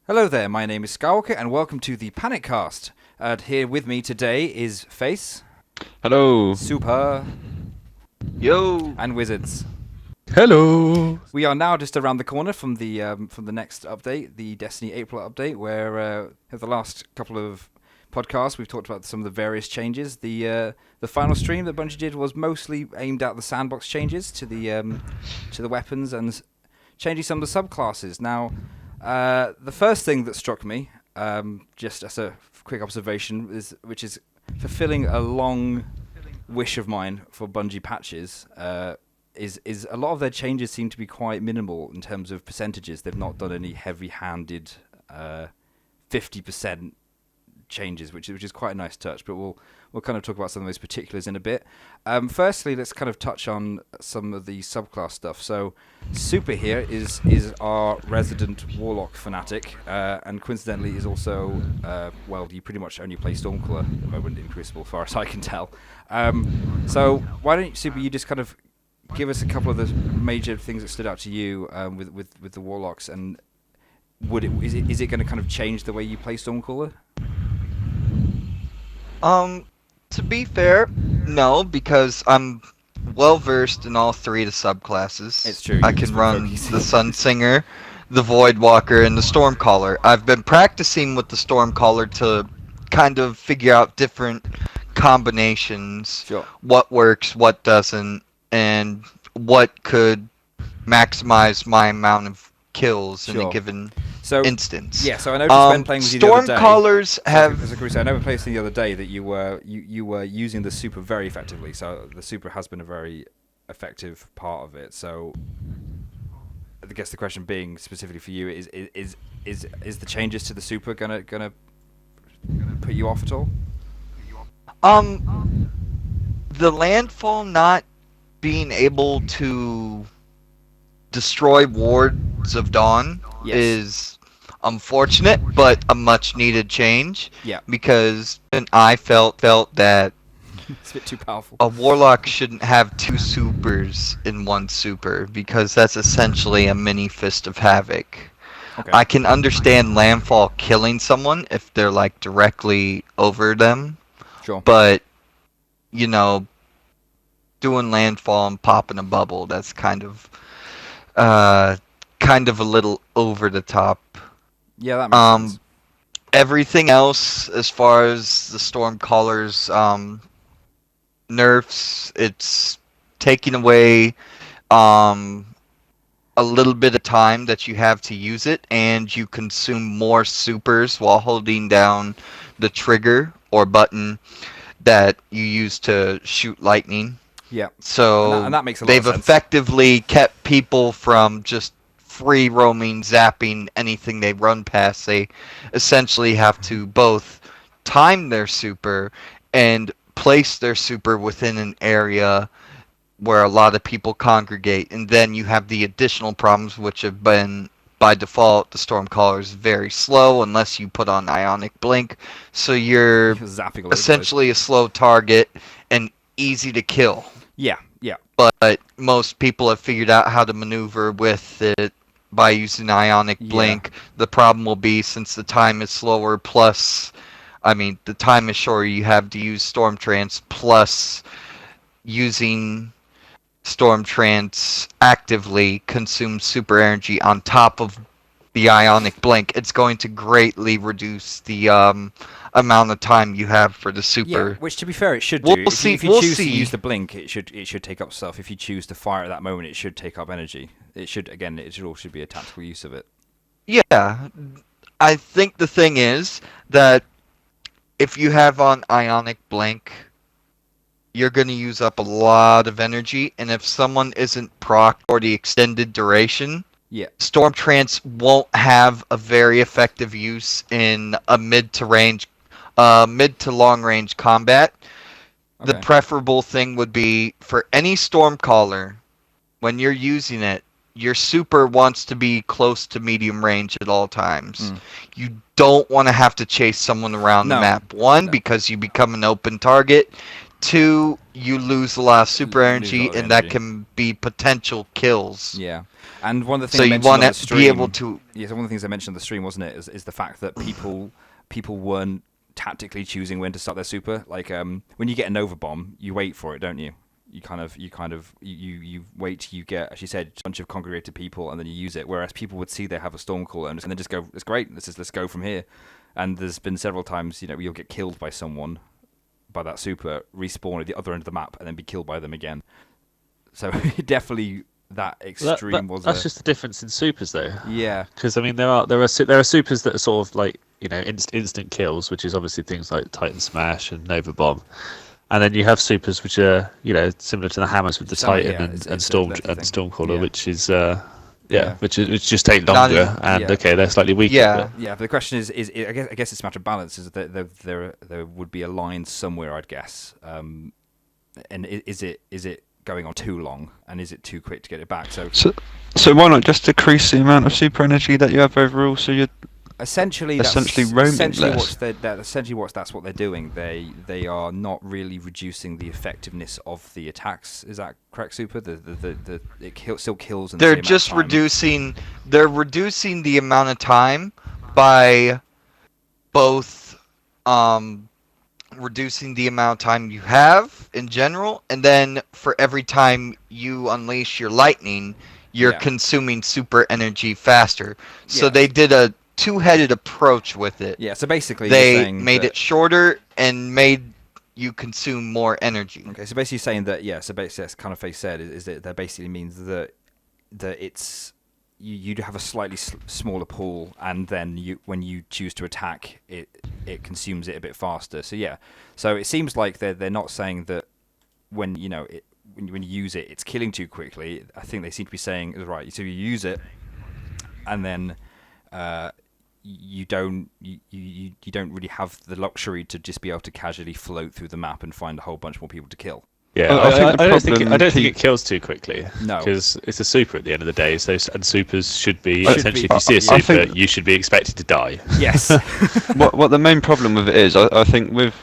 Hello there, my name is Skywalker, and welcome to the PanicCast. Here with me today is Face, Hello. Super, Yo! and Wizards. Hello. We are now just around the corner from the next update, the Destiny April update, where in the last couple of podcasts we've talked about some of the various changes. The final stream that Bungie did was mostly aimed at the sandbox changes to the weapons and changing some of the subclasses. Now, the first thing that struck me, just as a quick observation, which is fulfilling a long wish of mine for Bungie patches, is a lot of their changes seem to be quite minimal in terms of percentages. They've not done any heavy-handed 50% changes, which is quite a nice touch. But we'll kind of talk about some of those particulars in a bit. Firstly, let's kind of touch on some of the subclass stuff. So, Super here is our resident warlock fanatic, and coincidentally is also you pretty much only play Stormcaller at the moment in Crucible, as far as I can tell. So why don't you, Super, you just kind of give us a couple of the major things that stood out to you with the warlocks, and is it going to kind of change the way you play Stormcaller? To be fair, no, because I'm well versed in all three of the subclasses. It's true. I can run the Sunsinger, the Voidwalker, and the Stormcaller. I've been practicing with the Stormcaller to kind of figure out different combinations, Sure. what works, what doesn't, and what could maximize my amount of kills in a Sure. given So instance. yeah, so I noticed when playing with you the other day. Stormcallers have. I know we played the other day that you were using the super very effectively. So the super has been a very effective part of it. So I guess the question being specifically for you is the changes to the super gonna put you off at all? The landfall not being able to destroy wards of dawn Yes. is unfortunate, but a much needed change. Yeah. Because I felt that It's a bit too powerful. a warlock shouldn't have two supers in one super, because that's essentially a mini fist of havoc. Okay. I can understand landfall killing someone if they're like directly over them, Sure. but you know, doing landfall and popping a bubble, that's kind of a little over the top. Yeah, that makes sense. Everything else, as far as the Stormcallers nerfs, it's taking away a little bit of time that you have to use it, and you consume more supers while holding down the trigger or button that you use to shoot lightning. Yeah. So And that makes a lot they've of sense. effectively kept people from just free roaming, zapping anything they run past. They essentially have to both time their super and place their super within an area where a lot of people congregate, and then you have the additional problems, which have been, by default, the Stormcaller is very slow unless you put on Ionic Blink, so you're Zapping all over the place. essentially a slow target and easy to kill. Yeah. Yeah. But most people have figured out how to maneuver with it by using Ionic Yeah. Blink. The problem will be, since the time is slower, plus, the time is shorter, you have to use Storm Trance, plus using Storm Trance actively consumes super energy on top of the Ionic Blink. It's going to greatly reduce the amount of time you have for the super. Yeah, which to be fair, it should do. We'll If see. you We'll choose to see. use the blink, it should take up stuff. If you choose to fire at that moment, it should take up energy. It should be a tactical use of it. Yeah, I think the thing is that if you have on Ionic Blink, you're going to use up a lot of energy, and if someone isn't proc for the extended duration, Yeah. Storm Trance won't have a very effective use in a mid to long range combat. The Okay. preferable thing would be for any Stormcaller, when you're using it, your super wants to be close to medium range at all times. You don't want to have to chase someone around the No. map. One, No. because you become an open target. 2, you lose a lot of super Lose a energy, lot of and that energy. can be potential kills. Yeah, and one of the So things I you mentioned on want the to stream, be able to. yeah, so one of the things I mentioned on the stream, wasn't it, is the fact that people weren't tactically choosing when to start their super. Like when you get a Nova Bomb, you wait for it, don't you? You wait till you get, as you said, a bunch of congregated people, and then you use it. Whereas people would see they have a Stormcaller and then just go, it's great, let's go from here. And there's been several times, you'll get killed by someone, by that super, respawn at the other end of the map, and then be killed by them again. So definitely that extreme that's just the difference in supers, though. Yeah. Because I mean, there are supers that are sort of like instant kills, which is obviously things like Titan Smash and Nova Bomb, and then you have supers which are similar to the hammers with the Titan and Stormcaller, yeah. which is which just take longer and they're slightly weaker. Yeah. But the question is I guess it's a matter of balance. Is that there would be a line somewhere, I'd guess, and is it going on too long, and is it too quick to get it back? So why not just decrease the amount of super energy that you have overall, so you're essentially roaming less? That's what they're doing. They are not really reducing the effectiveness of the attacks. Is that correct, Super? Still kills. In the They're same just amount of time. reducing. They're reducing the amount of time by both reducing the amount of time you have in general, and then for every time you unleash your lightning, you're consuming super energy faster. So they did a two-headed approach with it. Yeah, so basically they made it shorter and made you consume more energy. Okay, so basically saying that, so basically that's kind of Faye said, is that basically means that it's you have a slightly smaller pool, and then when you choose to attack, it consumes it a bit faster. So it seems like they're not saying that when you use it, it's killing too quickly. I think they seem to be saying, right, so you use it, and then you don't really have the luxury to just be able to casually float through the map and find a whole bunch more people to kill. Yeah, I don't think it kills too quickly. No, because it's a super at the end of the day. So and supers should be essentially, if you see a super, you should be expected to die. Yes. what the main problem with it is, I think with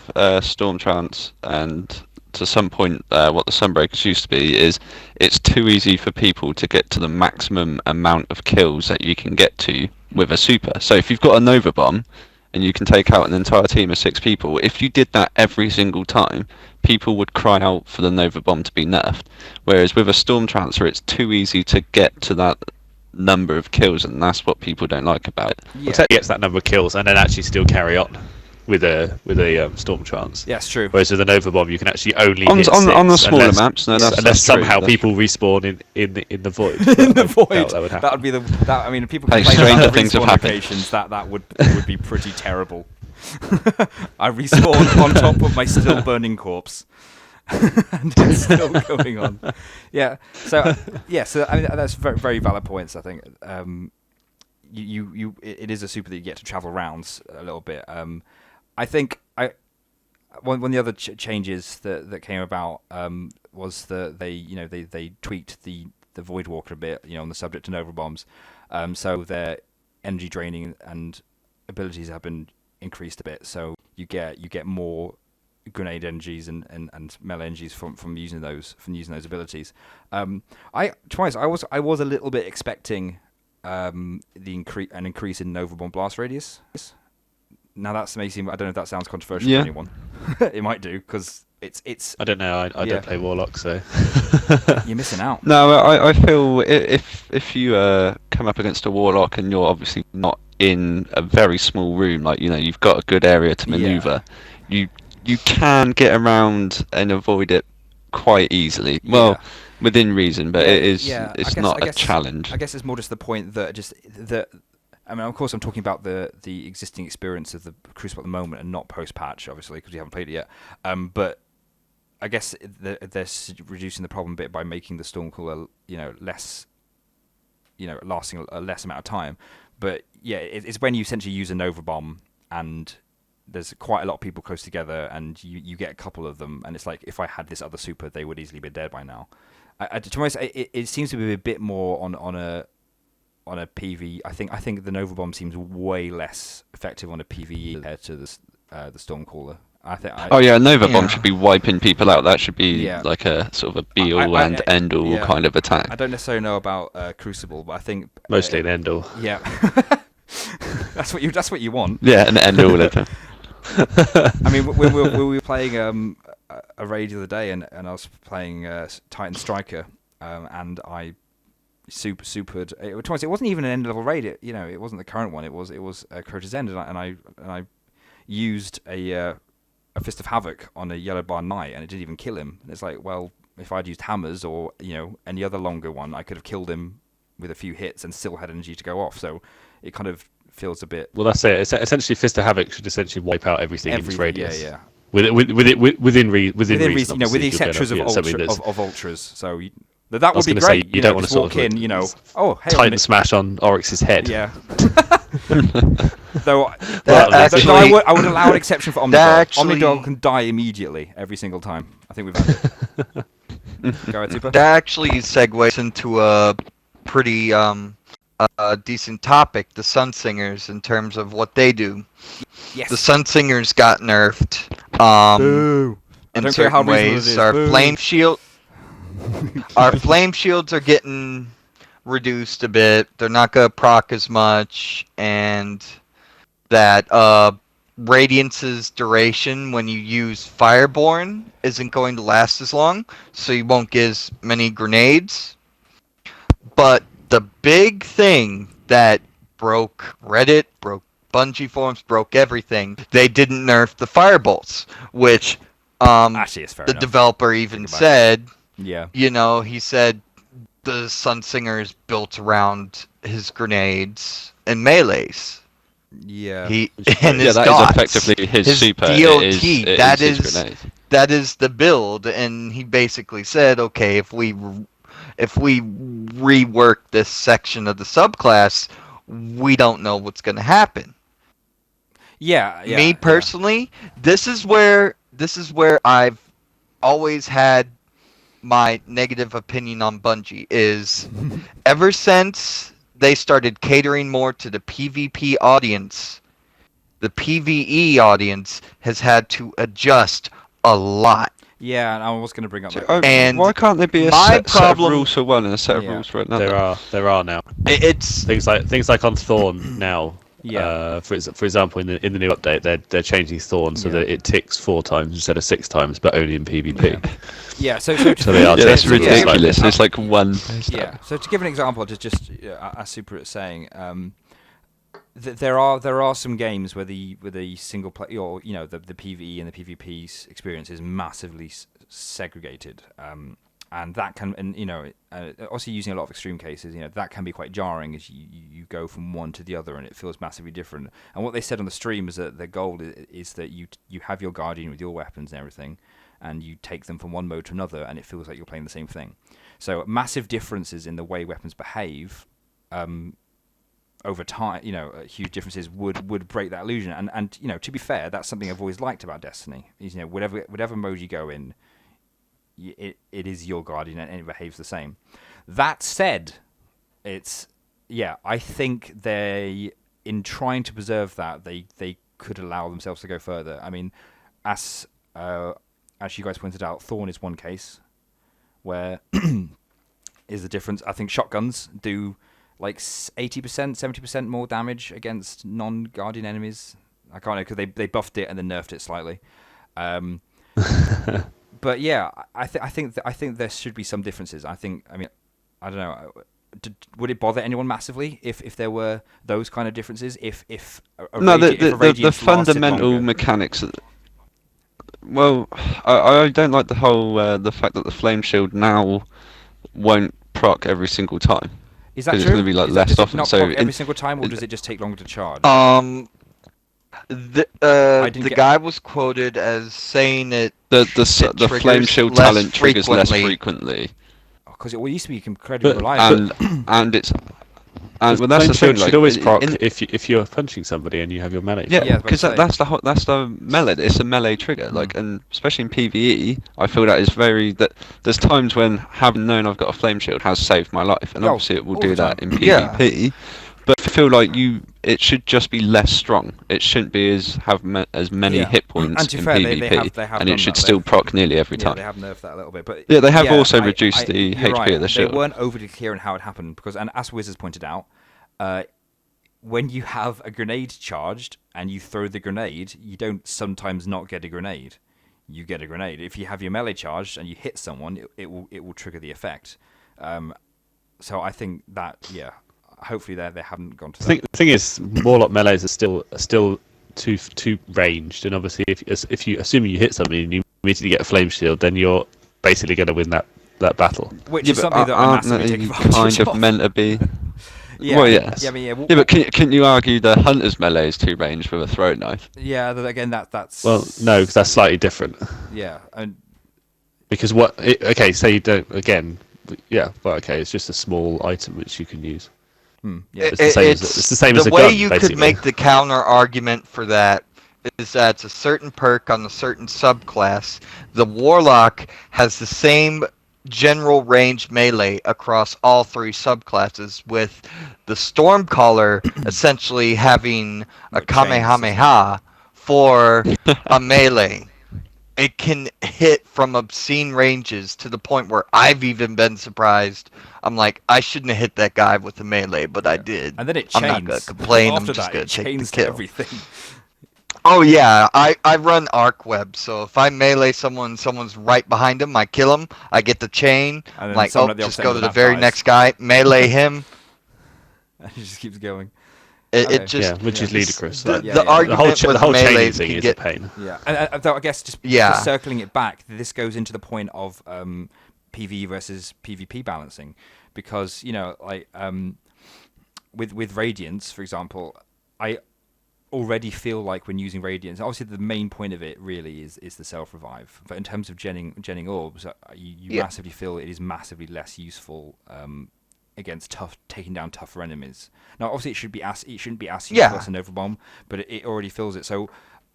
Storm Trance and to some point what the Sunbreakers used to be, is it's too easy for people to get to the maximum amount of kills that you can get to with a super. So if you've got a Nova Bomb and you can take out an entire team of 6 people, if you did that every single time, people would cry out for the Nova Bomb to be nerfed. Whereas with a Storm Transfer, it's too easy to get to that number of kills, and that's what people don't like about it. Yeah. Well, gets that number of kills and then actually still carry on with a Storm Trance. Yeah, it's true. Whereas with a Nova Bomb, you can actually only on hit on the smaller unless, maps. No, unless somehow people respawn in the void. In the void. That would happen. That would be I mean, people Hey, complain stranger about the things have respawn happened. locations. That would be pretty terrible. I respawned on top of my still burning corpse. And it's still going on. Yeah. So I mean, that's very, very valid points. I think it is a super that you get to travel rounds a little bit. I think one of the other changes that came about was that they tweaked the Void Walker a bit, on the subject of Nova Bombs. So their energy draining and abilities have been increased a bit. So you get more grenade energies and melee energies from using those abilities. I was a little bit expecting an increase in Nova Bomb blast radius. Now that's amazing. I don't know if that sounds controversial to anyone. It might do, because it's. I don't know. I don't play Warlock, so you're missing out. No, I feel if you come up against a Warlock and you're obviously not in a very small room, like you've got a good area to maneuver, you can get around and avoid it quite easily. Well, within reason, but it's not a challenge. I guess it's more just the point that I mean, of course, I'm talking about the existing experience of the Crucible at the moment, and not post-patch, obviously, because we haven't played it yet. But I guess they're reducing the problem a bit by making the Stormcaller, less, lasting a less amount of time. But it's when you essentially use a Nova Bomb, and there's quite a lot of people close together, and you get a couple of them, and it's like, if I had this other super, they would easily be dead by now. To be honest, it seems to be a bit more on a PV. I think the Nova Bomb seems way less effective on a PVE compared to the Stormcaller. Oh yeah, Nova Bomb Yeah. should be wiping people out. That should be Yeah. like a sort of a be-all and end-all yeah. kind of attack. I don't necessarily know about Crucible, but I think Mostly an end-all. Yeah, that's what you want. Yeah, an end-all attack. I mean, we were playing a raid the other day, and I was playing Titan Striker, and I supered. It wasn't even an end level raid. It wasn't the current one. It was Crota's End, and I used a Fist of Havoc on a Yellow Bar Knight, and it didn't even kill him. And it's like, well, if I'd used hammers or any other longer one, I could have killed him with a few hits and still had energy to go off. So it kind of feels a bit. Well, that's it. It's essentially, Fist of Havoc should essentially wipe out everything in its radius. Yeah. Within reason, with the exceptions of ultras. So that would be great. You don't want to walk sort of in, oh, hey, Titan smash on Oryx's head. Yeah. Though actually- I would allow an exception for Omnidog. actually- Omnidog can die immediately every single time. I think we've had it. Go ahead, Super. That actually segues into a pretty decent topic, the Sunsingers, in terms of what they do. Yes. The Sunsingers got nerfed Boo. I in don't care how certain reasonable it ways. is. Our Boo. flame shields are getting reduced a bit. They're not gonna proc as much, and that Radiance's duration when you use Fireborn isn't going to last as long, so you won't get as many grenades. But the big thing that broke Reddit, broke Bungie forums, broke everything, they didn't nerf the Firebolts, which Actually, it's fair the enough. developer even Think about said, Yeah. he said the Sunsinger is built around his grenades and melees. Yeah. And his that dots. is effectively his super. DOT, It that is is his grenade. that is the build, and he basically said, okay, if we rework this section of the subclass, we don't know what's going to happen. Yeah. Me personally, this is where I've always had my negative opinion on Bungie is ever since they started catering more to the PvP audience, the PvE audience has had to adjust a lot. Yeah, and I was going to bring up that. And why can't there be a my set of problem- rules for one and a set of Yeah. rules for another? There are now It's things like on Thorn now. Yeah. For example, in the new update, they're changing Thorn so Yeah. that it ticks 4 times instead of 6 times, but only in PvP. Yeah, so So they are Yeah, that's changing it ridiculous. slightly. It's like one. Yeah. So to give an example, just as Super is saying, there are some games where the single play or the PvE and the PvP experience is massively segregated, and that can also using a lot of extreme cases, that can be quite jarring as you go from one to the other and it feels massively different. And what they said on the stream is that their goal is that you have your Guardian with your weapons and everything, and you take them from one mode to another, and it feels like you're playing the same thing. So massive differences in the way weapons behave over time, huge differences would break that illusion. And to be fair, that's something I've always liked about Destiny. Is whatever mode you go in, it is your Guardian and it behaves the same. That said, I think they, in trying to preserve that, they could allow themselves to go further. I mean, as you guys pointed out, Thorn is one case where is the difference. I think shotguns do like 80%, 70% more damage against non-Guardian enemies. I can't know because they buffed it and then nerfed it slightly. But yeah, I think there should be some differences. I don't know. Would it bother anyone massively if there were those kind of differences? If The fundamental mechanics. Well, I don't like the whole the fact that the flame shield now won't proc every single time. Is that true? It's going to be like Is that less just often. not So proc every single time, or does it just take longer to charge? The get- guy was quoted as saying it. the triggers flame shield less talent triggers less frequently. frequently, Because it used to be incredibly reliable. and it's well that's the thing. should Like, always proc in- if you're punching somebody and you have your melee. Yeah, Yeah, I was because about to say. that's the melee. It's a melee trigger. Like, and especially in PVE, I feel that is that there's times when having known I've got a flame shield has saved my life, and Oh, obviously it will all do the that time. in Yeah. PvP. But I feel like it should just be less strong. It shouldn't be as many Yeah. hit points And to be in fair, PvP, they have and done it should that. still They've- proc nearly every Yeah, time. they have nerfed that a little bit, but Yeah, they have also I- reduced the you're HP right. of the shield. They weren't overly clear on how it happened because, and as Wizards pointed out, when you have a grenade charged and you throw the grenade, you don't sometimes not get a grenade. You get a grenade. If you have your melee charged and you hit someone, it will trigger the effect. So I think that hopefully they haven't gone to that. The thing is, warlock melees are still too ranged, and obviously if you assuming you hit something and you immediately get a flame shield, then you're basically going to win that battle. Which is something that I aren't massively they take advantage kind of meant to be? Yeah, Well, yes. Yeah, I mean, Yeah, but can you argue the hunter's melee is too ranged with a throw knife? yeah. Again, that's Well, no, because that's slightly different. Yeah, and Because say you don't again. Yeah, well, okay, it's just a small item which you can use. yeah. It's the same as a way gun, you basically. could make the counter argument for that is that it's a certain perk on a certain subclass. The warlock has the same general range melee across all three subclasses, with the stormcaller essentially having a Like chains, kamehameha for a melee. It can hit from obscene ranges to the point where I've even been surprised. I'm like, I shouldn't have hit that guy with the melee, but I did. And then it I'm chains. not gonna complain. I'm After just that, gonna it take the chains to kill. everything. Oh yeah, I run arc web, so if I melee someone's right behind him, I kill him, I get the chain, And then like, someone oh, at the just opposite go end to of the that very dies. next guy, melee him. And it just keeps going. It Okay. just which is ludicrous. The, Like, Yeah, the yeah. argument the with whole chaining melees thing can is get a pain. Yeah, and though I guess just circling it back, this goes into the point of PvE versus PvP balancing, because like with Radiance, for example, I already feel like when using Radiance, obviously the main point of it really is the self revive, but in terms of genning orbs, you massively feel it is massively less useful against taking down tougher enemies. Now, obviously, it shouldn't be as useful as an overbomb, but it already feels it. So,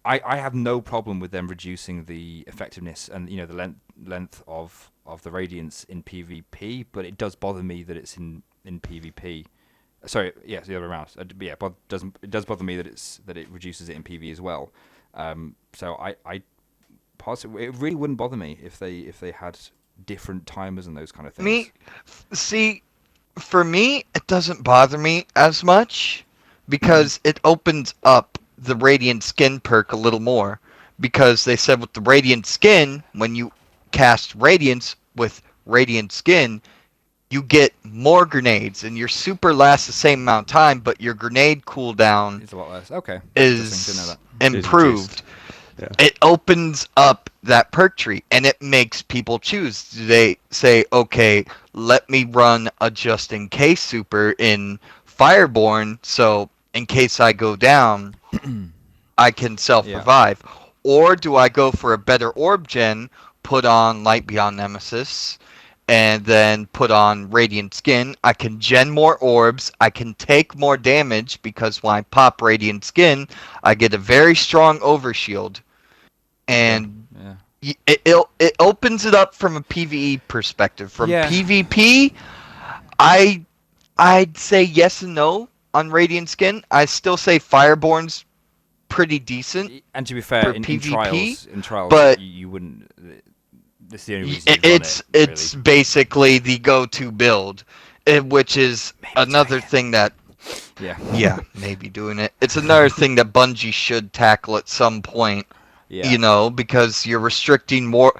I have no problem with them reducing the effectiveness and the length of the Radiance in PvP, but it does bother me that it's in PvP. Sorry, yeah, it's the other way around. It does bother me that it reduces it in PvE as well. So it really wouldn't bother me if they had different timers and those kind of things. For me, it doesn't bother me as much because it opens up the Radiant Skin perk a little more. Because they said with the Radiant Skin, when you cast Radiance with Radiant Skin, you get more grenades, and your super lasts the same amount of time, but your grenade cooldown It's a lot less. Okay. Interesting, didn't know is that. improved. Yeah. It opens up that perk tree, and it makes people choose. They say, okay, let me run a just in case super in Fireborn, so in case I go down, I can self-revive. Or do I go for a better orb gen, put on Light Beyond Nemesis, and then put on Radiant Skin? I can gen more orbs, I can take more damage, because when I pop Radiant Skin, I get a very strong overshield. And Yeah. it opens it up from a PvE perspective. From Yeah. PvP, I'd say yes and no on Radiant Skin. I still say Fireborn's pretty decent. And to be fair, For in PvP, trials, but you wouldn't. This is the only reason. It's basically the go-to build, which is another thing that maybe doing it. It's another thing that Bungie should tackle at some point. Yeah. Because you're restricting more.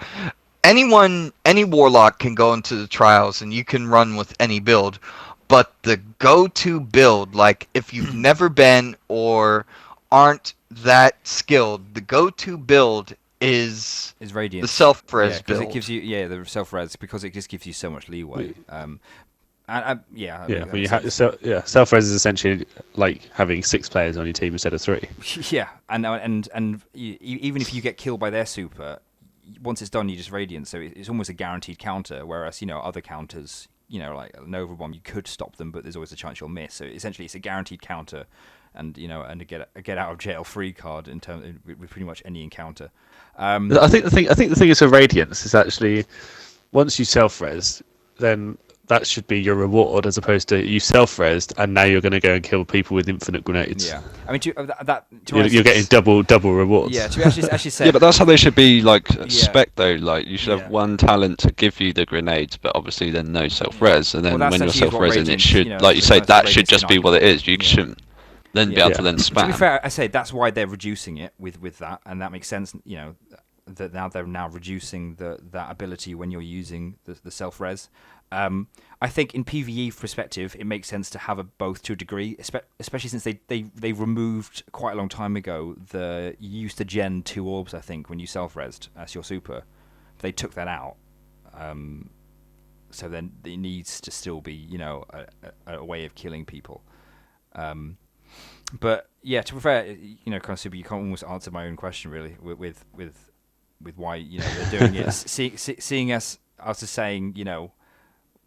Any warlock can go into the trials and you can run with any build, but the go-to build, like if you've never been or aren't that skilled, the go-to build is Radiant. the self-res because build. it gives you the self-res because it just gives you so much leeway. When you self-res is essentially like having 6 players on your team instead of 3. Yeah, and even if you get killed by their super, once it's done, you just Radiant, so it's almost a guaranteed counter. Whereas other counters, like Nova Bomb, you could stop them, but there's always a chance you'll miss. So essentially, it's a guaranteed counter, and and a get out of jail free card with pretty much any encounter. I think the thing is for Radiance is actually once you self-res, then that should be your reward, as opposed to you self-resed and now you're going to go and kill people with infinite grenades. Yeah, I mean, you're getting double rewards. Yeah, to actually say. Yeah, but that's how they should be spec though. Like you should have one talent to give you the grenades, but obviously then no self-res, and then when you're self-resing, it should, like you say, that should just be what it is. You shouldn't then be able to then spam. To be fair, I say that's why they're reducing it with that, and that makes sense. That now they're reducing that ability when you're using the self-res. I think in PvE perspective, it makes sense to have both to a degree, especially since they removed quite a long time ago you used to gen 2 orbs, I think, when you self-resed as your super. They took that out. So then it needs to still be, a way of killing people. But yeah, to be fair, kind of super, you can't almost answer my own question really with why they're doing it. Seeing us just saying,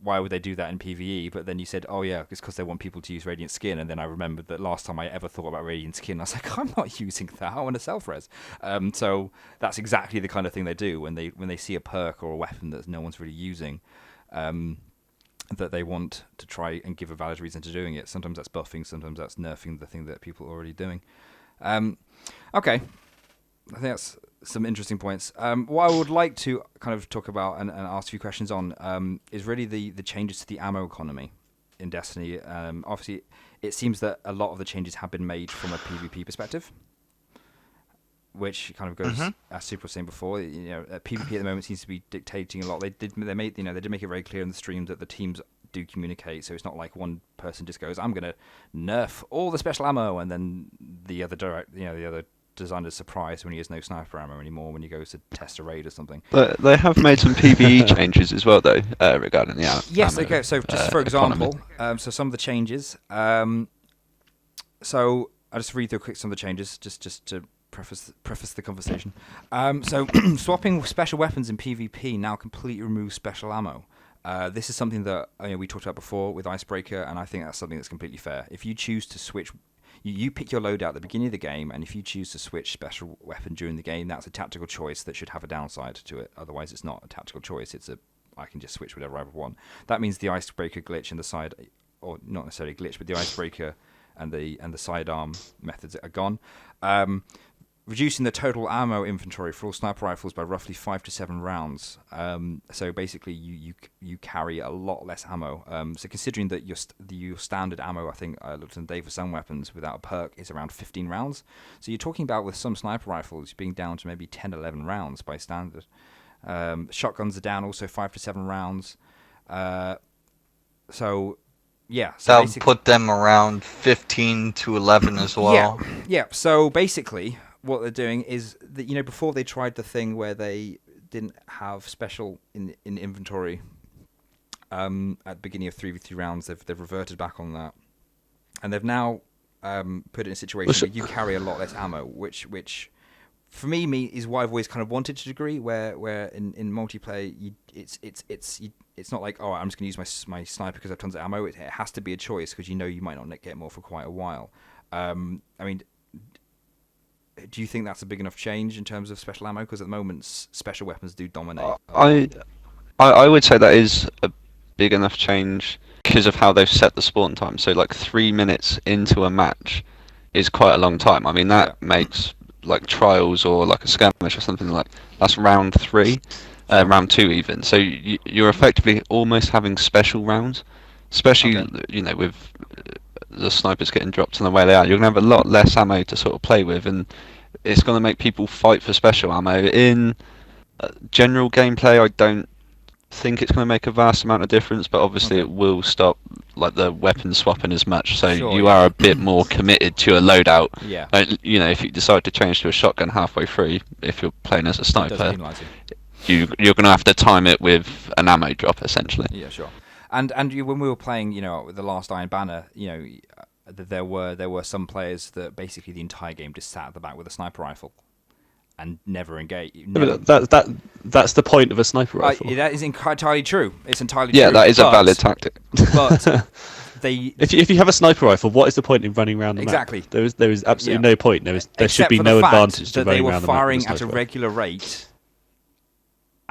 why would they do that in PvE? But then you said, oh yeah, it's because they want people to use Radiant Skin. And then I remembered that last time I ever thought about Radiant Skin, I was like, I'm not using that. I want a self-res. So that's exactly the kind of thing they do when they see a perk or a weapon that no one's really using, that they want to try and give a valid reason to doing it. Sometimes that's buffing, sometimes that's nerfing the thing that people are already doing. Okay, I think that's some interesting points. What I would like to kind of talk about and ask a few questions on is really the changes to the ammo economy in Destiny. Obviously, it seems that a lot of the changes have been made from a PvP perspective, which kind of goes, as Super was saying before, PvP at the moment seems to be dictating a lot. They did make it very clear in the stream that the teams do communicate, so it's not like one person just goes, I'm going to nerf all the special ammo, and then the other designer's surprised when he has no sniper ammo anymore when he goes to test a raid or something. But they have made some PvE changes as well, though, regarding the ammo. Yes, okay. So just for example, so some of the changes. So I'll just read through quick some of the changes, just to preface the conversation. So swapping special weapons in PvP now completely removes special ammo. This is something that we talked about before with Icebreaker, and I think that's something that's completely fair. If you choose to switch, you pick your loadout at the beginning of the game, and if you choose to switch special weapon during the game, that's a tactical choice that should have a downside to it. Otherwise, it's not a tactical choice. I can just switch whatever I want. That means the Icebreaker glitch and the side, or not necessarily glitch, but the Icebreaker and the sidearm methods are gone. Reducing the total ammo inventory for all sniper rifles by roughly 5 to 7 rounds. So basically, you carry a lot less ammo. So considering that your standard ammo, I think I looked in the day for some weapons without a perk, is around 15 rounds. So you're talking about with some sniper rifles being down to maybe 10, 11 rounds by standard. Shotguns are down also 5 to 7 rounds. So yeah, so that'll put them around 15 to 11 as well. Yeah. So basically, what they're doing is that before they tried the thing where they didn't have special in inventory at the beginning of 3v3 rounds. They've reverted back on that, and they've now put it in a situation where you carry a lot less ammo, which for me is what I've always kind of wanted to a degree. Where in multiplayer, it's not like, oh, I'm just going to use my sniper because I have tons of ammo. It has to be a choice because you might not get more for quite a while. I mean, do you think that's a big enough change in terms of special ammo? Because at the moment, special weapons do dominate. I would say that is a big enough change because of how they've set the spawn time. So like 3 minutes into a match is quite a long time. I mean, that makes like trials or like a skirmish or something like that's round 3, round 2 even. So you're effectively almost having special rounds, especially with the snipers getting dropped on the way they are. You're going to have a lot less ammo to sort of play with, and it's going to make people fight for special ammo. In general gameplay, I don't think it's going to make a vast amount of difference, but obviously it will stop like the weapon swapping as much, so you are a bit more committed to a loadout. Yeah. If you decide to change to a shotgun halfway through, if you're playing as a sniper, you're going to have to time it with an ammo drop essentially. Yeah, sure. And when we were playing, the last Iron Banner, there were some players that basically the entire game just sat at the back with a sniper rifle and never engaged. That's the point of a sniper rifle. That is entirely true. It's entirely true. Yeah, that is a valid tactic. But if you have a sniper rifle, what is the point in running around the map? There is absolutely no point. There should be no advantage to running around the map. They were firing at a regular rate,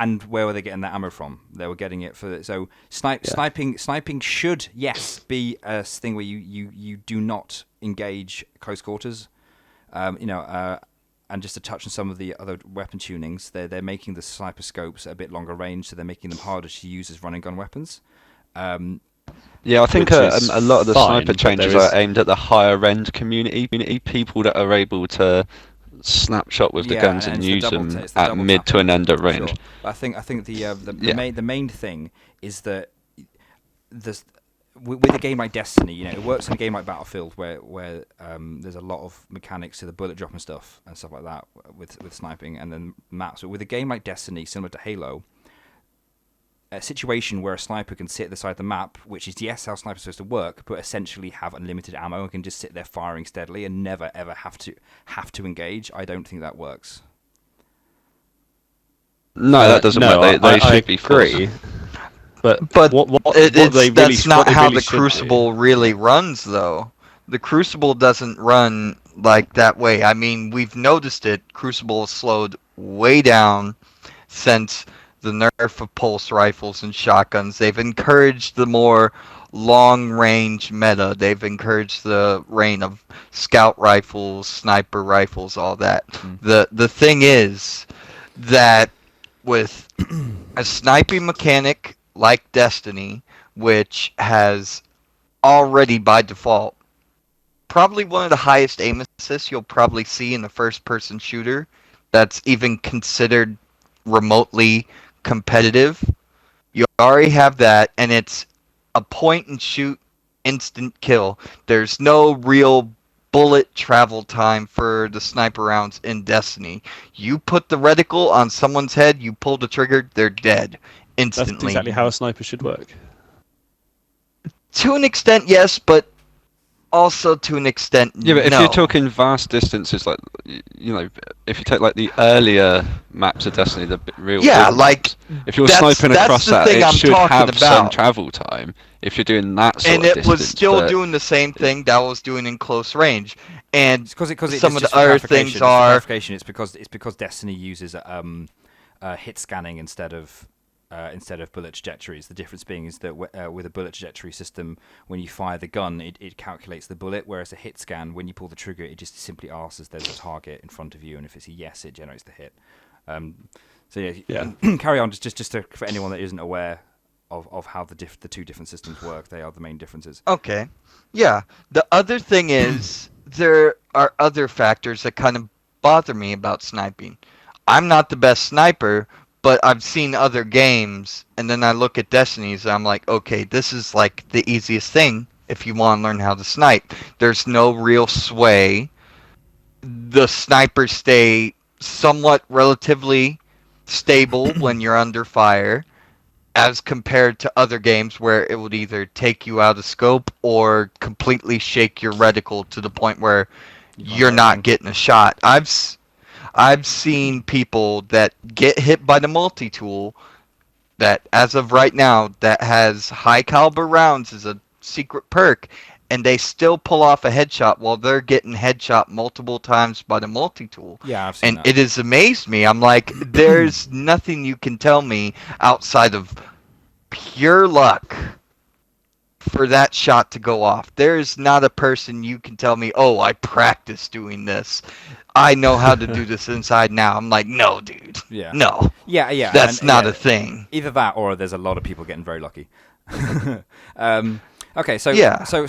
And where were they getting that ammo from? They were getting it for sniping should be a thing where you do not engage close quarters, and just to touch on some of the other weapon tunings, they're making the sniper scopes a bit longer range, so they're making them harder to use as running gun weapons. Yeah, I think a lot of the sniper changes are aimed at the higher end community, people that are able to snapshot with the guns and use them at mid to an end at range. Sure. I think the main thing is that with a game like Destiny, it works in a game like Battlefield where there's a lot of mechanics to the bullet drop and stuff like that with sniping and then maps. But with a game like Destiny, similar to Halo, a situation where a sniper can sit at the side of the map, which is how snipers are supposed to work, but essentially have unlimited ammo and can just sit there firing steadily and never ever have to engage. I don't think that works. No, that doesn't work. They should be free. But that's not how the Crucible really runs, though. The Crucible doesn't run like that way. I mean, we've noticed it. Crucible has slowed way down since the nerf of pulse rifles and shotguns. They've encouraged the more long-range meta. They've encouraged the reign of scout rifles, sniper rifles, all that. The thing is that with a sniping mechanic like Destiny, which has already by default probably one of the highest aim assists you'll probably see in a first-person shooter that's even considered remotely competitive. You already have that, and it's a point-and-shoot instant kill. There's no real bullet travel time for the sniper rounds in Destiny. You put the reticle on someone's head, you pull the trigger, they're dead instantly. That's exactly how a sniper should work. To an extent, yes, but also to an extent, yeah, but if no. you're talking vast distances, like if you take like the earlier maps of Destiny, the real maps, if you're sniping across that, it should have some travel time. If you're doing that sort of distance, and it was still doing the same thing that was doing in close range. And because some of the other things are it's because Destiny uses hit scanning instead of bullet trajectories. The difference being is that with a bullet trajectory system, when you fire the gun, it calculates the bullet, whereas a hit scan, when you pull the trigger, it just simply asks there's a target in front of you, and if it's a yes, it generates the hit. Carry on. Just for anyone that isn't aware of how the two different systems work, they are the main differences. Okay. Yeah. The other thing is there are other factors that kind of bother me about sniping. I'm not the best sniper, but I've seen other games, and then I look at Destiny's, and I'm like, okay, this is like the easiest thing if you want to learn how to snipe. There's no real sway. The snipers stay somewhat relatively stable when you're under fire, as compared to other games where it would either take you out of scope or completely shake your reticle to the point where you're not getting a shot. I've seen people that get hit by the multi-tool that, as of right now, that has high caliber rounds as a secret perk, and they still pull off a headshot while they're getting headshot multiple times by the multi-tool. Yeah, I've seen that. It has amazed me. I'm like, there's nothing you can tell me outside of pure luck for that shot to go off. There's not a person you can tell me, oh, I practiced doing this. I know how to do this inside now. I'm like, no, dude. Yeah. No. Yeah. That's not a thing. Either that, or there's a lot of people getting very lucky. Okay, so yeah. So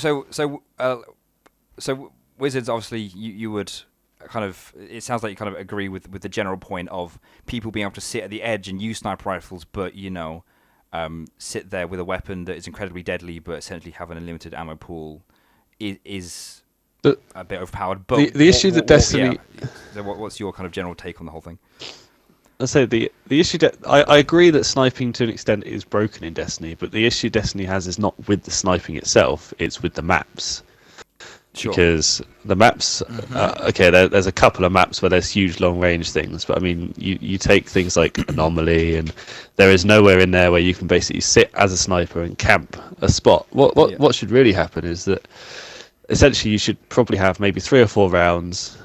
Wizards, obviously, you would kind of. It sounds like you kind of agree with the general point of people being able to sit at the edge and use sniper rifles, but sit there with a weapon that is incredibly deadly, but essentially have an unlimited ammo pool is a bit overpowered. But the issue that Destiny. Yeah. So what's your kind of general take on the whole thing? I say the issue that I agree that sniping to an extent is broken in Destiny, but the issue Destiny has is not with the sniping itself; it's with the maps. Sure. Because the maps, there's a couple of maps where there's huge long-range things, but I mean, you take things like Anomaly, and there is nowhere in there where you can basically sit as a sniper and camp a spot. What should really happen is that essentially you should probably have maybe 3 or 4 rounds.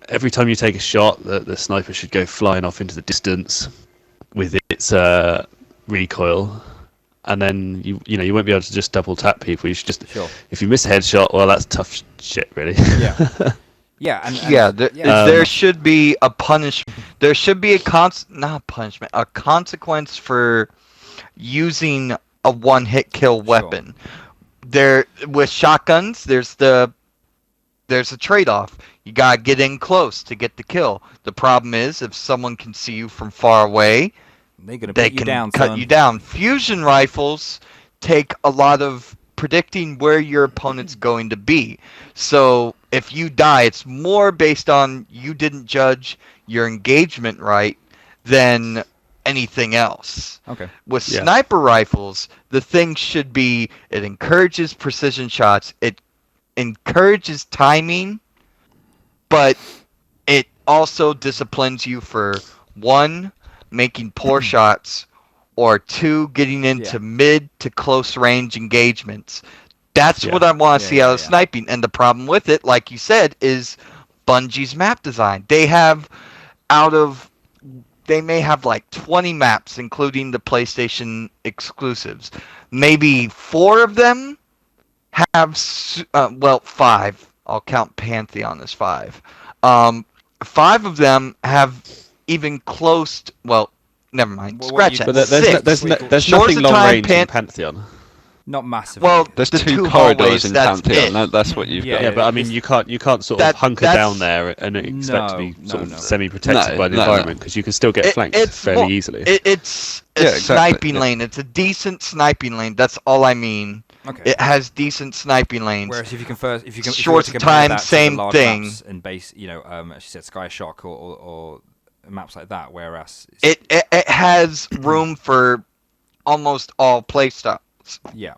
Every time you take a shot, the sniper should go flying off into the distance. with its recoil, and then you won't be able to just double tap people. You should just if you miss a headshot, well, that's tough shit, really. Yeah. Yeah, there should be a There should be not punishment, a consequence for using a one-hit kill weapon. There with shotguns, there's a trade-off. You gotta get in close to get the kill. The problem is if someone can see you from far away, they can cut you down. Fusion rifles take a lot of predicting where your opponent's going to be. So if you die, it's more based on you didn't judge your engagement right than anything else. Okay. With sniper rifles, the thing should be it encourages precision shots, it encourages timing, but it also disciplines you for 1, making poor shots, or 2, getting into mid to close range engagements. That's what I want to see out of sniping. And the problem with it, like you said, is Bungie's map design. They may have like 20 maps, including the PlayStation exclusives. Maybe 4 of them have, 5. I'll count Pantheon as 5. 5 of them have even close. Well, never mind. Scratch that. But there's nothing long range in Pantheon. Not massively. Well, there's the 2 hallways, corridors in Pantheon. That's what you've got. Yeah, but I mean, you can't sort of hunker down there and expect to be sort of semi-protected by the environment, because you can still get flanked fairly easily. It's a sniping lane. It's a decent sniping lane. That's all I mean. Okay. It has decent sniping lanes. Whereas if you can short time, same thing. And base, as you said, Sky Shock or maps like that. Whereas it has room for almost all playstyles. Yeah. Okay.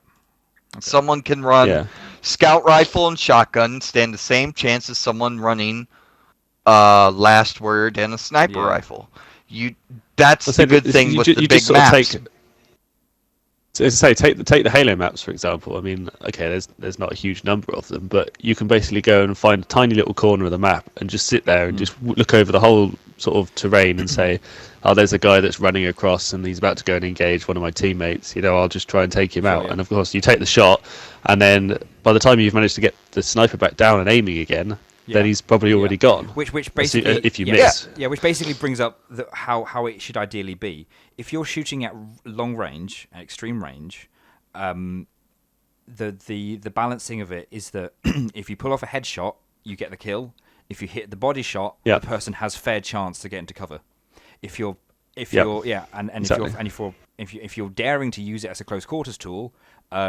Someone can run scout rifle and shotgun, stand the same chance as someone running last word and a sniper rifle. That's the good thing with the big maps. So as I say, take the Halo maps, for example. I mean, okay, there's not a huge number of them, but you can basically go and find a tiny little corner of the map and just sit there and just look over the whole sort of terrain and say, oh, there's a guy that's running across and he's about to go and engage one of my teammates. I'll just try and take him out. And of course, you take the shot, and then by the time you've managed to get the sniper back down and aiming again, then he's probably already gone. Which basically, if you miss, which basically brings up how it should ideally be. If you're shooting at long range, at extreme range, the balancing of it is that if you pull off a headshot, you get the kill. If you hit the body shot, the person has fair chance to get into cover. If you're daring to use it as a close quarters tool,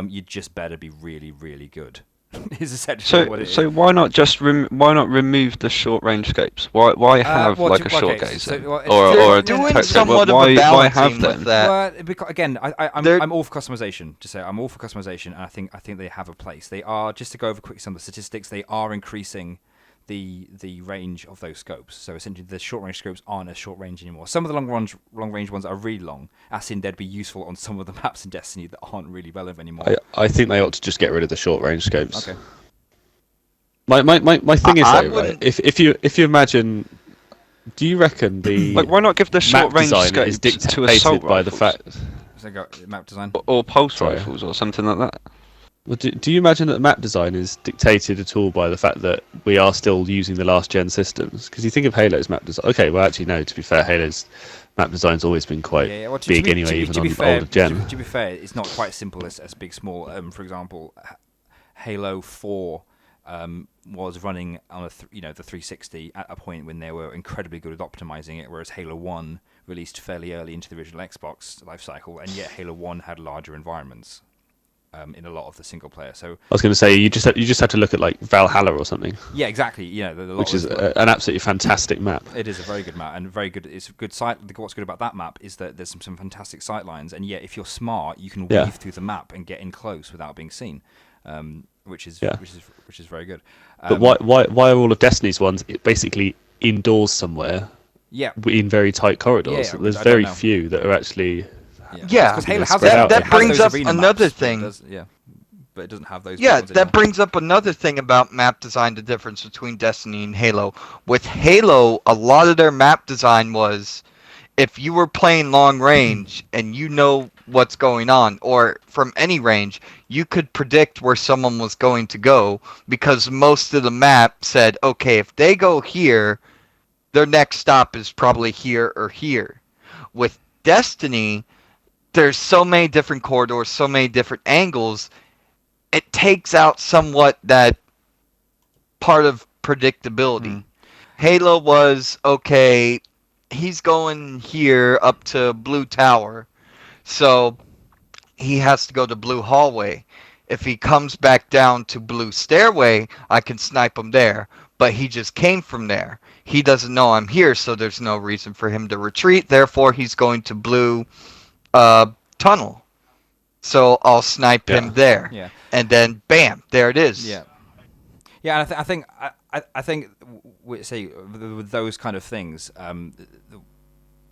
you just better be really, really good. Is essentially what it is. So why not just remove the short range scopes? Why have a short gazer or a doing somewhat of a balancing why have them? with that? Well, because, again, I'm all for customization. To say I'm all for customization, and I think they have a place. They are, just to go over quickly some of the statistics, they are increasing the range of those scopes. So essentially, the short range scopes aren't as short range anymore. Some of the long range ones are really long, as in they'd be useful on some of the maps in Destiny that aren't really relevant anymore. I think they ought to just get rid of the short range scopes. Okay. My thing is though, right? If you imagine, do you reckon the why not give the short range scopes is dictated to assault by rifles? the fact map design or pulse rifles or something like that? Well, do you imagine that the map design is dictated at all by the fact that we are still using the last gen systems? Because you think of Halo's map design. Okay, well, actually, no. To be fair, Halo's map design's always been quite big anyway, even on older gen. To be fair, it's not quite as simple as big, small. For example, Halo 4 was running on the 360 at a point when they were incredibly good at optimizing it, whereas Halo 1 released fairly early into the original Xbox lifecycle, and yet Halo 1 had larger environments. In a lot of the single player, so I was going to say you just have to look at like Valhalla or something. Yeah, exactly. Which is an absolutely fantastic map. It is a very good map and very good. It's a good sight. What's good about that map is that there's some fantastic sight lines, and yet if you're smart, you can weave through the map and get in close without being seen, which is very good. But why are all of Destiny's ones basically indoors somewhere? Yeah, in very tight corridors. Yeah, there's very few that are actually. Yeah, that brings up another thing. But it doesn't have those. Yeah, that brings up another thing about map design, the difference between Destiny and Halo. With Halo, a lot of their map design was, if you were playing long range and you know what's going on, or from any range, you could predict where someone was going to go because most of the map said, okay, if they go here, their next stop is probably here or here. With Destiny, there's so many different corridors, so many different angles, it takes out somewhat that part of predictability. Halo was, okay, he's going here up to Blue Tower, so he has to go to Blue Hallway. If he comes back down to Blue Stairway, I can snipe him there. But he just came from there. He doesn't know I'm here, so there's no reason for him to retreat. Therefore, he's going to Blue Tunnel. So I'll snipe him there. Yeah. And then, bam, there it is. Yeah. Yeah, and I think say with those kind of things,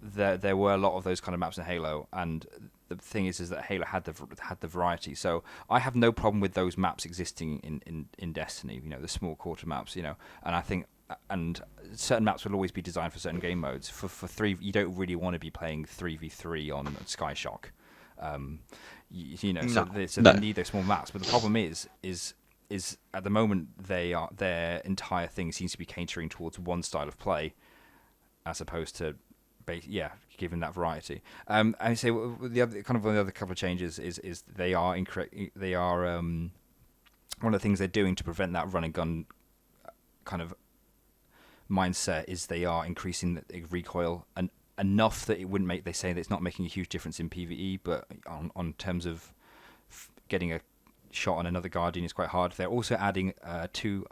there were a lot of those kind of maps in Halo, and the thing is that Halo had the variety. So I have no problem with those maps existing in Destiny. You know, the small quarter maps. You know, and I think certain maps will always be designed for certain game modes. For 3, you don't really want to be playing 3v3 on Skyshock. So they need those small maps. But the problem is at the moment their entire thing seems to be catering towards one style of play, as opposed to given that variety. I say the other couple of changes is they are incorrect. They are one of the things they're doing to prevent that run and gun kind of mindset is they are increasing the recoil and enough that it wouldn't make. They say that it's not making a huge difference in PvE, but on terms of getting a shot on another Guardian is quite hard. They're also adding two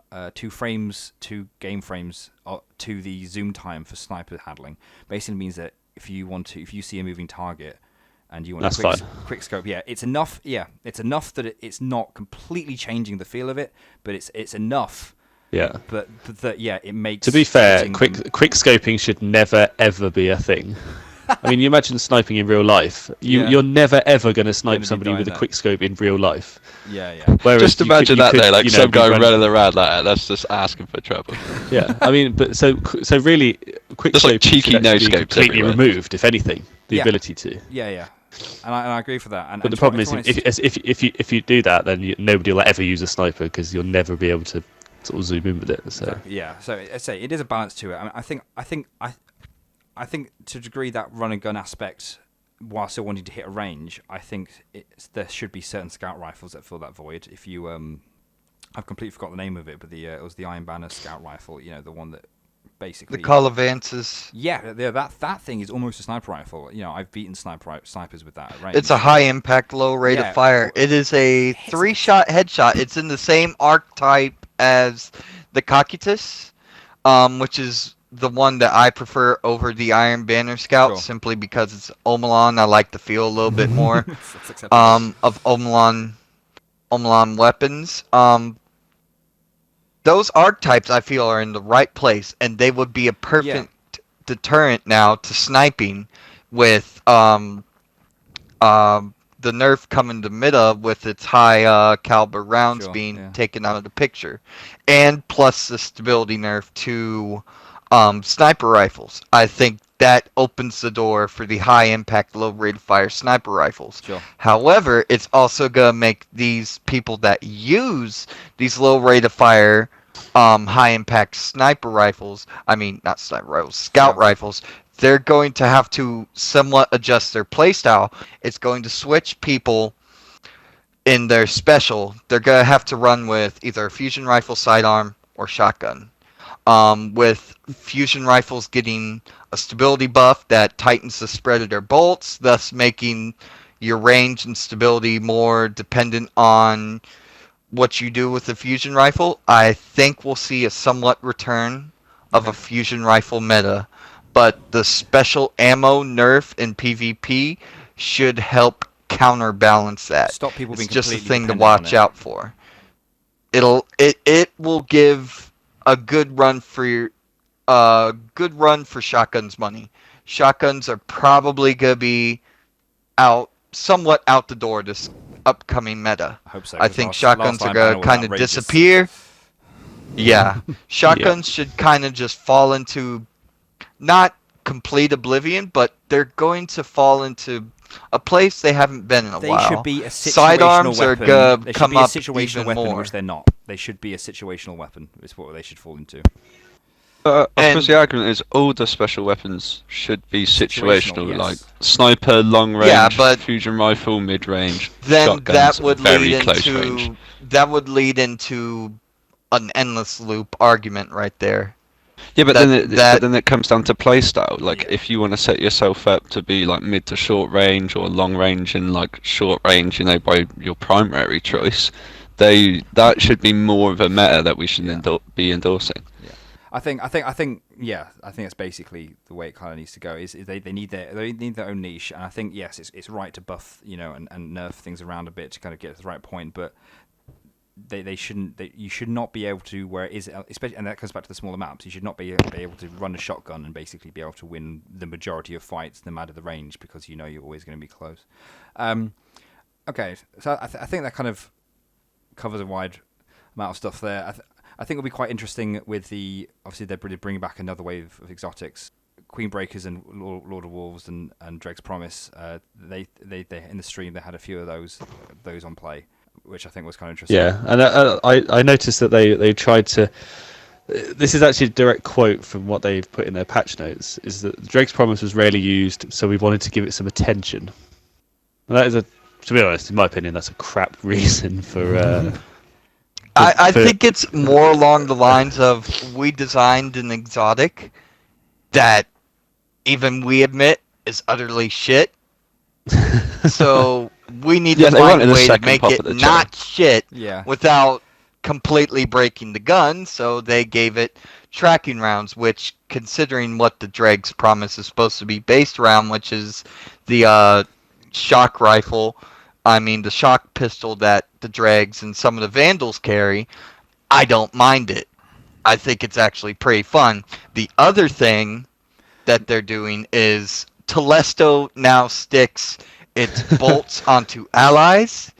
game frames to the zoom time for sniper handling. Basically means that if you see a moving target and you want a quick scope, it's enough. Yeah, it's enough that it's not completely changing the feel of it, but it's enough. Yeah. But it makes. To be fair, quick scoping should never ever be a thing. I mean, you imagine sniping in real life. You're never ever going to snipe somebody with a quick scope in real life. Yeah. Whereas just imagine that some guy running around like that. That's just asking for trouble. Yeah, I mean, but so really, quick scoping cheeky should actually be completely everywhere. removed, if anything, the ability to. Yeah. And I agree for that. But the problem is, if you do that, then nobody will ever use a sniper because you'll never be able to sort of zoom in with it. So so I say it is a balance to it. I mean, I think to a degree that run and gun aspect, while still wanting to hit a range, I think there should be certain scout rifles that fill that void. If you, I've completely forgot the name of it, but it was the Iron Banner scout rifle. You know, the one that basically the Call of Vances. Yeah, that thing is almost a sniper rifle. You know, I've beaten snipers with that. Right? It's a high impact, low rate of fire. It is a 3-shot headshot. It's in the same archetype as the Cocytus, which is the one that I prefer over the Iron Banner Scout, simply because it's Omelon. I like the feel a little bit more of Omelon weapons. Those archetypes I feel are in the right place, and they would be a perfect deterrent now to sniping with the nerf coming to meta with its high caliber rounds being taken out of the picture, and plus the stability nerf to sniper rifles. I think that opens the door for the high impact, low rate of fire sniper rifles. However, it's also gonna make these people that use these low rate of fire high impact sniper rifles, not sniper rifles, scout rifles, they're going to have to somewhat adjust their playstyle. It's going to switch people in their special. They're going to have to run with either a fusion rifle, sidearm, or shotgun. With fusion rifles getting a stability buff that tightens the spread of their bolts, thus making your range and stability more dependent on what you do with the fusion rifle. I think we'll see a somewhat return of a fusion rifle meta, but the special ammo nerf in PvP should help counterbalance that. Stop people being just a thing to watch out for. It will give a good run for shotguns money. Shotguns are probably gonna be somewhat out the door this upcoming meta. I hope so. I think shotguns are gonna kind of disappear. Yeah, shotguns should kind of just fall into not complete oblivion, but they're going to fall into a place they haven't been in a while. They should be a situational Sidearms weapon. are They should come be a up situational even weapon, more. which they're not. They should be a situational weapon. Is what they should fall into. I suppose And- the argument is all the special weapons should be situational, Yes. like sniper, long range, Yeah, but- fusion rifle, mid range, Then shotguns, that would very lead close into range. an endless loop argument right there. Yeah, but that- then it comes down to playstyle. Like, Yeah. if you want to set yourself up to be like mid to short range or long range and like short range, by your primary choice, that should be more of a meta that we should be endorsing. I think it's basically the way it kind of needs to go. Is they need their own niche, and I think yes, it's right to buff and nerf things around a bit to kind of get to the right point, but you should not be able to, where it is, especially, and that comes back to the smaller maps. You should not be able to run a shotgun and basically be able to win the majority of fights, no matter the range, because you're always going to be close. Okay, so I think that kind of covers a wide amount of stuff there. I think it'll be quite interesting with obviously they're bringing back another wave of exotics. Queen Breakers and Lord of Wolves and Dreg's Promise. They in the stream they had a few of those on play, which I think was kind of interesting. Yeah, and I noticed that they tried to. This is actually a direct quote from what they've put in their patch notes. Is that Drake's Promise was rarely used, so we wanted to give it some attention. And that is to be honest, in my opinion, that's a crap reason for. I think it's more along the lines of we designed an exotic that even we admit is utterly shit. So we need to they find wanted a a way to second make pop it at the not shit Yeah. without completely breaking the gun. So they gave it tracking rounds, which, considering what the Dreg's Promise is supposed to be based around, which is the shock rifle, the shock pistol that the Dregs and some of the Vandals carry, I don't mind it. I think it's actually pretty fun. The other thing that they're doing is Telesto now sticks its bolts onto allies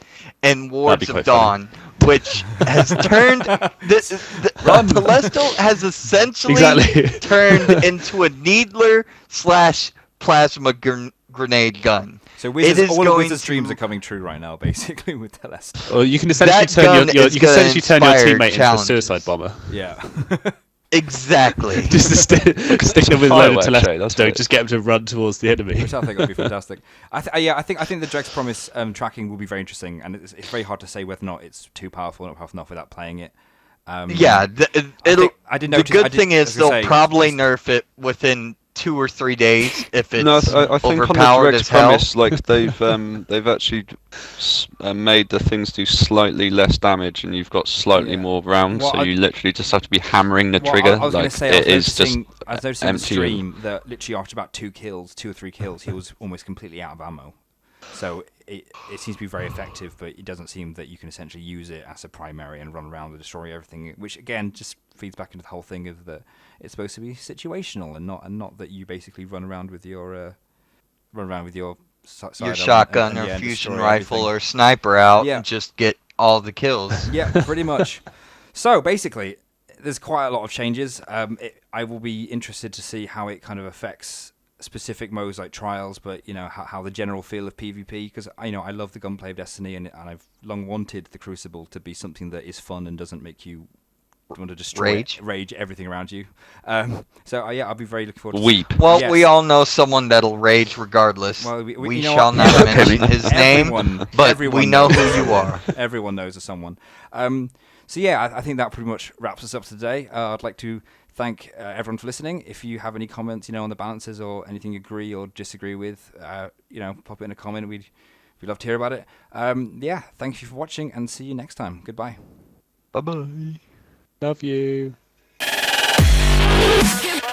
and Wards of quite Dawn, which has turned... Telesto has essentially Exactly. turned into a needler/plasma grenade gun. So It Wizards, is all of going Wizards' dreams to- are coming true right now, basically with Telest. Well, you can essentially That gun turn your is gonna turn your inspire teammate into a challenges. suicide bomber. Yeah. Exactly. Just to stick them with a load of firework show, that's Telesto, it. just get them to run towards the enemy. Which I think would be fantastic. I think the Dreg's Promise tracking will be very interesting, and it's very hard to say whether or not it's too powerful or not powerful enough without playing it. Yeah, I did notice. the good thing is I was gonna they'll say, probably it's- nerf it within 2 or 3 days if it's No, I think on the overpowered Dreg's as hell. Promise, like they've actually made the things do slightly less damage, and you've got slightly Yeah. more rounds, Well, so you literally just have to be hammering the Well, trigger. I was going like to say, it is just I was noticing in the empty. stream that literally after about 2 or 3 kills, he was almost completely out of ammo. So it seems to be very effective, but it doesn't seem that you can essentially use it as a primary and run around and destroy everything, which again just feeds back into the whole thing of that it's supposed to be situational and not that you basically run around with your Your sidearm shotgun and, or yeah, fusion destroy rifle everything. or sniper out Yeah. and just get all the kills. Yeah, pretty much. So basically, there's quite a lot of changes. I will be interested to see how it kind of affects specific modes like trials, but how the general feel of PvP, because I love the gunplay of Destiny, and I've long wanted the Crucible to be something that is fun and doesn't make you want to destroy rage everything around you. So yeah, I'll be very looking forward to Weep. Well, Yes. we all know someone that'll rage regardless. Well, we you know shall what? not mention his Everyone- name, but everyone we know knows. who you are. Everyone knows of someone. So yeah, I think that pretty much wraps us up today. I'd like to thank everyone for listening. If you have any comments, on the balances or anything you agree or disagree with, pop it in a comment. We'd love to hear about it. Yeah, thank you for watching and see you next time. Goodbye. Bye-bye. Love you. Skip.